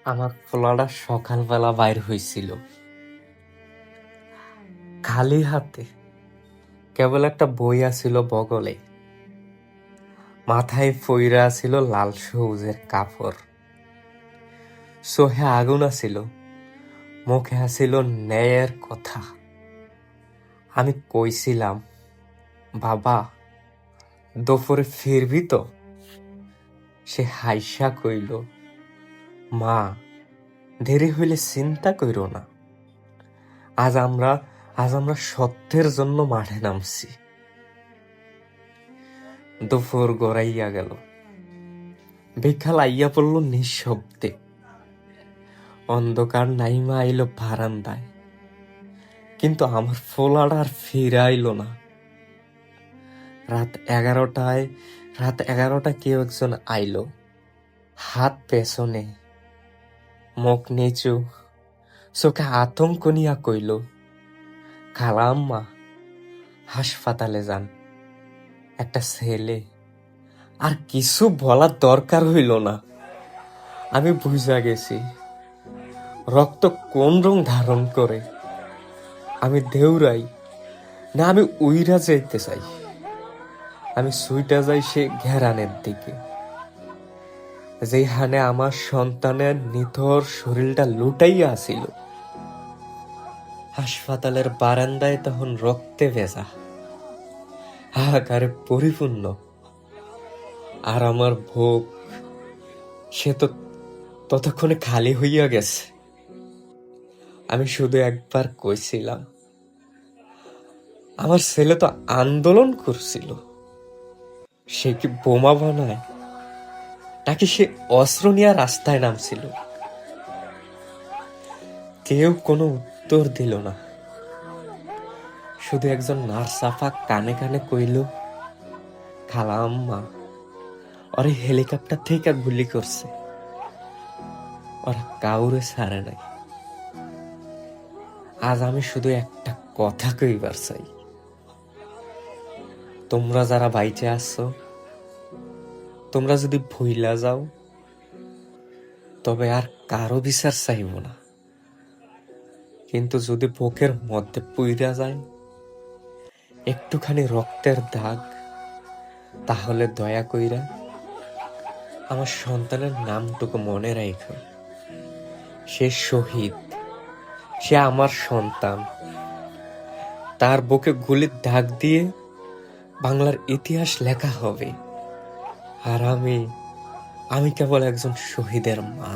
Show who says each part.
Speaker 1: আমার পোলাটা সকালবেলা বাইর হইছিল খালি হাতে। কেবল একটা বই আছিল বগলে, মাথায় ফইরা আছিল লাল সবুজের কাপড়, চোহে আগুন আছিল, মুখে আছিল ন্যায়ের কথা। আমি কইছিলাম, বাবা দুপুরে ফিরবি তো? সে হাইসা কইল, মা দেরি হইলে চিন্তা কইরো না, আজ আমরা সত্যের জন্য মাঠে নামছি। দুপুর গড়াইয়া গেল, বিকাল আইয়া পড়ল নিঃশব্দে। অন্ধকার নাইমা আইল বারান্দায়, কিন্তু আমার ফোলাটা আর ফিরে আইল না। রাত 11টায় কেউ একজন আইল, হাত পেছনে, মুখ নিচু, চোখে আতঙ্ক নিয়া কইল, খালাম্মা হাসপাতালে যান, একটা ছেলে। আর কিছু বলার দরকার হইল না, আমি বুঝা গেছি রক্ত কোন রং ধারণ করে। আমি দেউরাই না, আমি উইরা যাইতে চাই। আমি সুইটা যাই সে ঘেরানের দিকে, যেখানে আমার সন্তানের নিথর শরীরটা লুটাইয়া আসিল। হাসপাতালের বারান্দায় তখন রক্তে ভেজা, হাহাকারে পরিপূর্ণ। আর আমার ভোগ সে তো ততক্ষণে খালি হইয়া গেছে। আমি শুধু একবার কইছিলাম, আমার ছেলে তো আন্দোলন করছিল, সে কি বোমা বানায় নাকি সে অস্ত্র নিয়ে রাস্তায় নামছিল? কেউ কোনো উত্তর দিল না। শুধু একজন নার্স আফা কানে কানে কইল, খালাম্মা ওরে হেলিকপ্টার থেকে গুলি করছে, ওরা কাউরে ছাড়ে নাই। আজ আমি শুধু একটা কথা কইবার চাই, তোমরা যারা বাইচে আসছো, তোমরা যদি ভুইলা যাও তবে আর কারো বিচার চাইব না। কিন্তু যদি বুকের মধ্যে পুইরা যায় একটুখানি রক্তের দাগ, তাহলে দয়া কইরা আমার সন্তানের নামটুকু মনে রাখো। সে শহীদ, সে আমার সন্তান। তার বুকে গুলির দাগ দিয়ে বাংলার ইতিহাস লেখা হবে। আর আমি কেবল একজন শহীদের মা।